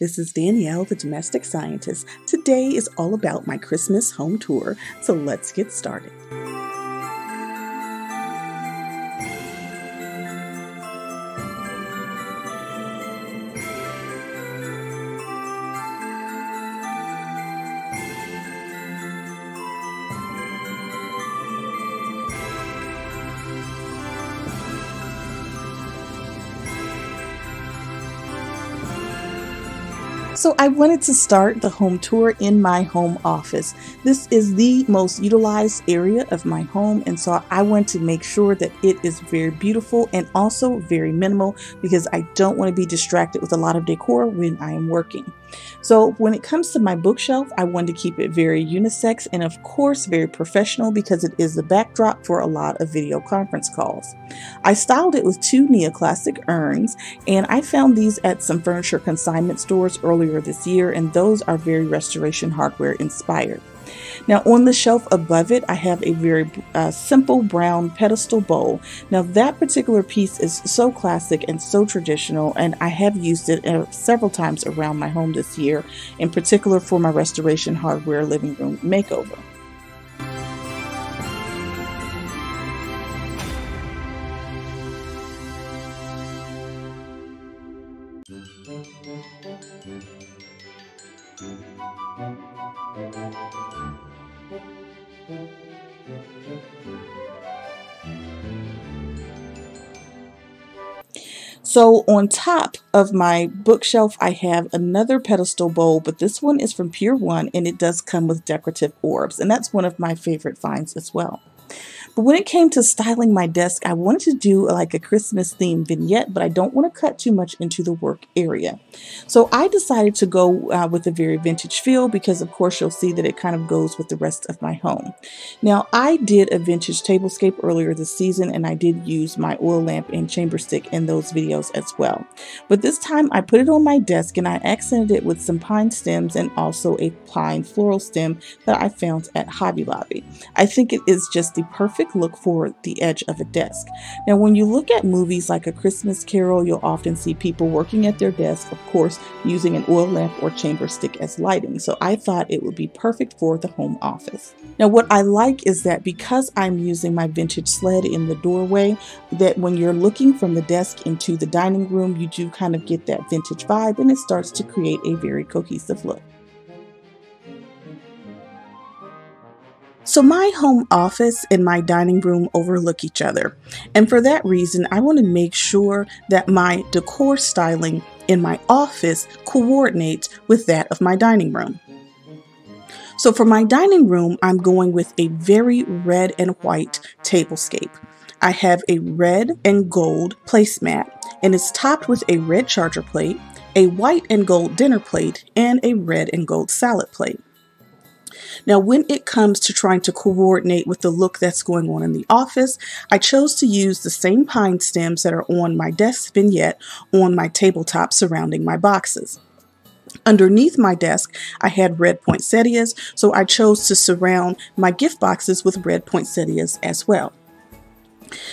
This is Danielle, the domestic scientist. Today is all about my Christmas home tour, so let's get started. So I wanted to start the home tour in my home office. This is the most utilized area of my home, and so I want to make sure that it is very beautiful and also very minimal because I don't want to be distracted with a lot of decor when I am working. So when it comes to my bookshelf, I wanted to keep it very unisex and of course very professional because it is the backdrop for a lot of video conference calls. I styled it with two neoclassic urns, and I found these at some furniture consignment stores earlier this year, and those are very restoration hardware inspired. Now on the shelf above it, I have a very simple brown pedestal bowl. Now that particular piece is so classic and so traditional, and I have used it several times around my home this year, in particular for my restoration hardware living room makeover. So on top of my bookshelf, I have another pedestal bowl, but this one is from Pure One, and it does come with decorative orbs, and that's one of my favorite finds as well. But when it came to styling my desk, I wanted to do like a Christmas themed vignette, but I don't want to cut too much into the work area. So I decided to go with a very vintage feel because of course you'll see that it kind of goes with the rest of my home. Now I did a vintage tablescape earlier this season, and I did use my oil lamp and chamberstick in those videos as well. But this time I put it on my desk and I accented it with some pine stems and also a pine floral stem that I found at Hobby Lobby. I think it is just the perfect look for the edge of a desk. Now when you look at movies like A Christmas Carol, you'll often see people working at their desk, of course using an oil lamp or chamber stick as lighting, so I thought it would be perfect for the home office. Now what I like is that because I'm using my vintage sled in the doorway, that when you're looking from the desk into the dining room, you do kind of get that vintage vibe, and it starts to create a very cohesive look. So my home office and my dining room overlook each other, and for that reason I want to make sure that my decor styling in my office coordinates with that of my dining room. So for my dining room, I'm going with a very red and white tablescape. I have a red and gold placemat, and it's topped with a red charger plate, a white and gold dinner plate, and a red and gold salad plate. Now when it comes to trying to coordinate with the look that's going on in the office, I chose to use the same pine stems that are on my desk vignette on my tabletop surrounding my boxes. Underneath my desk, I had red poinsettias, so I chose to surround my gift boxes with red poinsettias as well.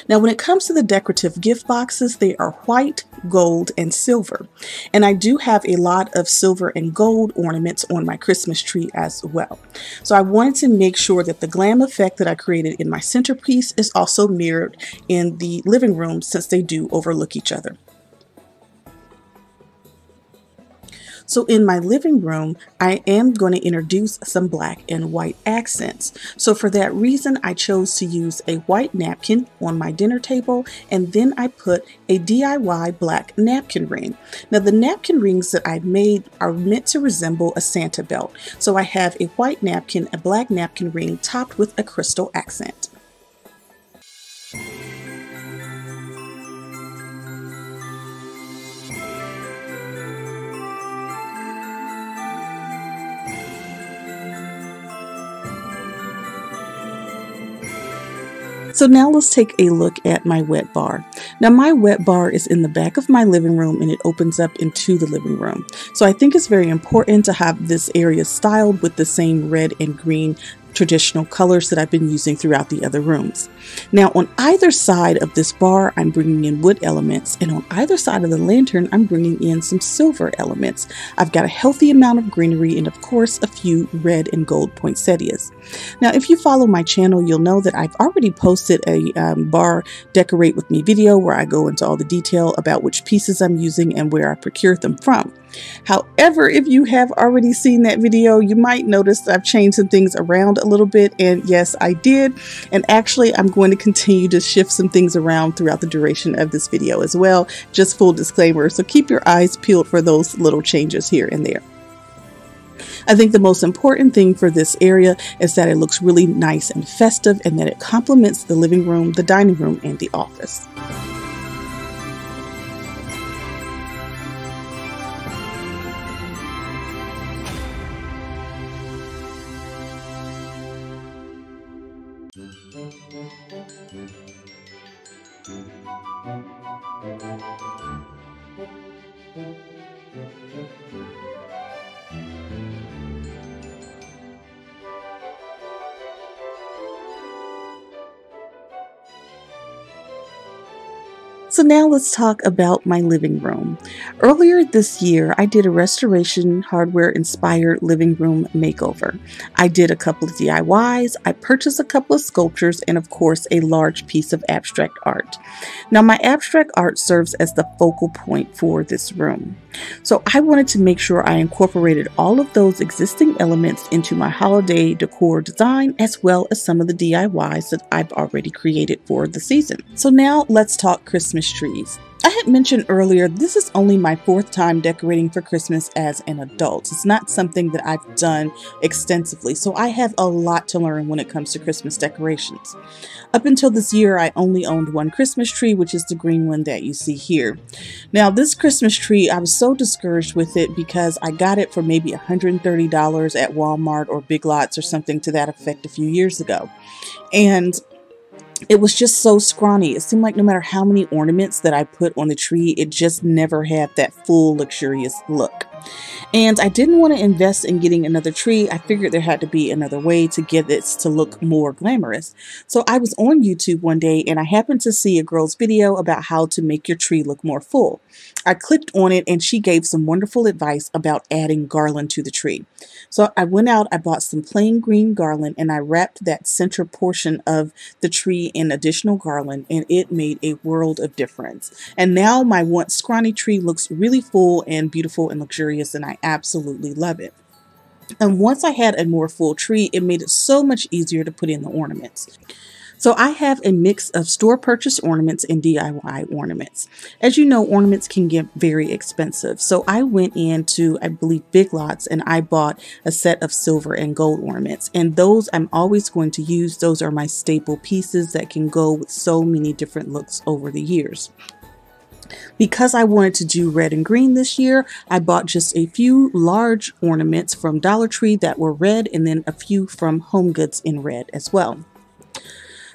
Now when it comes to the decorative gift boxes, they are white, gold, and silver. And I do have a lot of silver and gold ornaments on my Christmas tree as well. So I wanted to make sure that the glam effect that I created in my centerpiece is also mirrored in the living room, since they do overlook each other. So in my living room, I am going to introduce some black and white accents. So for that reason, I chose to use a white napkin on my dinner table, and then I put a DIY black napkin ring. Now the napkin rings that I've made are meant to resemble a Santa belt. So I have a white napkin, a black napkin ring topped with a crystal accent. So now let's take a look at my Wetbar. Now my Wetbar is in the back of my living room, and it opens up into the living room. So I think it's very important to have this area styled with the same red and green traditional colors that I've been using throughout the other rooms. Now on either side of this bar, I'm bringing in wood elements, and on either side of the lantern, I'm bringing in some silver elements. I've got a healthy amount of greenery and of course a few red and gold poinsettias. Now if you follow my channel, you'll know that I've already posted a bar decorate with me video where I go into all the detail about which pieces I'm using and where I procured them from. However, if you have already seen that video, you might notice that I've changed some things around a little bit, and yes, I did. And actually, I'm going to continue to shift some things around throughout the duration of this video as well. Just full disclaimer, so keep your eyes peeled for those little changes here and there. I think the most important thing for this area is that it looks really nice and festive, and that it complements the living room, the dining room, and the office. So now let's talk about my living room. Earlier this year, I did a restoration hardware inspired living room makeover. I did a couple of DIYs, I purchased a couple of sculptures, and of course a large piece of abstract art. Now my abstract art serves as the focal point for this room. So I wanted to make sure I incorporated all of those existing elements into my holiday decor design, as well as some of the DIYs that I've already created for the season. So now let's talk Christmas trees. I had mentioned earlier, this is only my 4th time decorating for Christmas as an adult. It's not something that I've done extensively, so I have a lot to learn when it comes to Christmas decorations. Up until this year, I only owned one Christmas tree, which is the green one that you see here. Now, this Christmas tree, I was so discouraged with it because I got it for maybe $130 at Walmart or Big Lots or something to that effect a few years ago. And it was just so scrawny. It seemed like no matter how many ornaments that I put on the tree, it just never had that full luxurious look. And I didn't want to invest in getting another tree. I figured there had to be another way to get this to look more glamorous. So I was on YouTube one day and I happened to see a girl's video about how to make your tree look more full. I clicked on it and she gave some wonderful advice about adding garland to the tree. So I went out, I bought some plain green garland, and I wrapped that center portion of the tree in additional garland, and it made a world of difference. And now my once scrawny tree looks really full and beautiful and luxurious, and I absolutely love it. And once I had a more full tree, it made it so much easier to put in the ornaments. So I have a mix of store purchased ornaments and DIY ornaments. As you know, ornaments can get very expensive. So I went into, I believe, Big Lots, and I bought a set of silver and gold ornaments. And those I'm always going to use. Those are my staple pieces that can go with so many different looks over the years. Because I wanted to do red and green this year, I bought just a few large ornaments from Dollar Tree that were red, and then a few from Home Goods in red as well.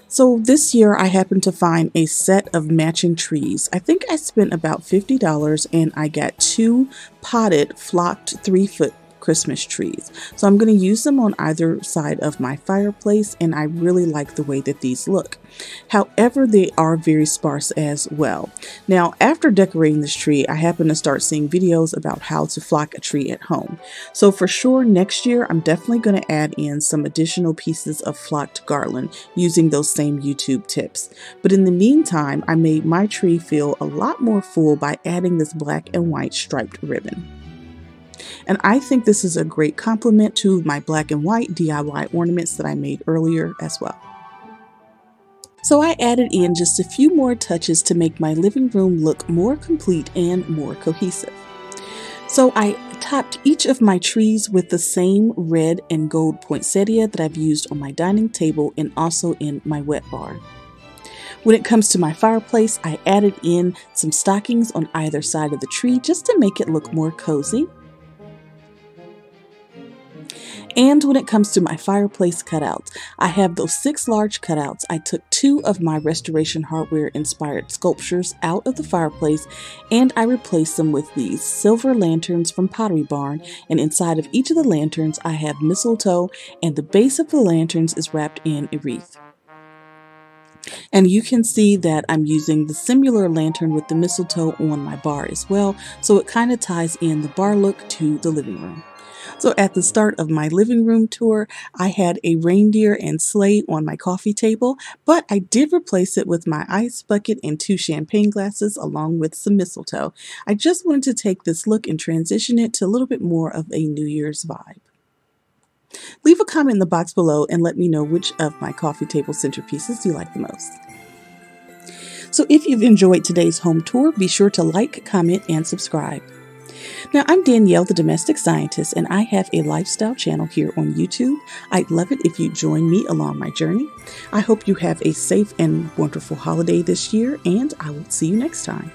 So this year I happened to find a set of matching trees. I think I spent about $50 and I got 2 potted flocked 3-foot Christmas trees. So I'm going to use them on either side of my fireplace, and I really like the way that these look. However, they are very sparse as well. Now, after decorating this tree, I happen to start seeing videos about how to flock a tree at home. So for sure, next year, I'm definitely going to add in some additional pieces of flocked garland using those same YouTube tips. But in the meantime, I made my tree feel a lot more full by adding this black and white striped ribbon. And I think this is a great complement to my black and white DIY ornaments that I made earlier as well. So I added in just a few more touches to make my living room look more complete and more cohesive. So I topped each of my trees with the same red and gold poinsettia that I've used on my dining table and also in my Wetbar. When it comes to my fireplace, I added in some stockings on either side of the tree just to make it look more cozy. And when it comes to my fireplace cutouts, I have those 6 large cutouts. I took 2 of my Restoration Hardware inspired sculptures out of the fireplace and I replaced them with these silver lanterns from Pottery Barn, and inside of each of the lanterns I have mistletoe, and the base of the lanterns is wrapped in a wreath. And you can see that I'm using the similar lantern with the mistletoe on my bar as well, so it kind of ties in the bar look to the living room. So at the start of my living room tour, I had a reindeer and sleigh on my coffee table, but I did replace it with my ice bucket and 2 champagne glasses along with some mistletoe. I just wanted to take this look and transition it to a little bit more of a New Year's vibe. Leave a comment in the box below and let me know which of my coffee table centerpieces you like the most. So if you've enjoyed today's home tour, be sure to like, comment, and subscribe. Now, I'm Danielle, the Domestic Scientist, and I have a lifestyle channel here on YouTube. I'd love it if you join me along my journey. I hope you have a safe and wonderful holiday this year, and I will see you next time.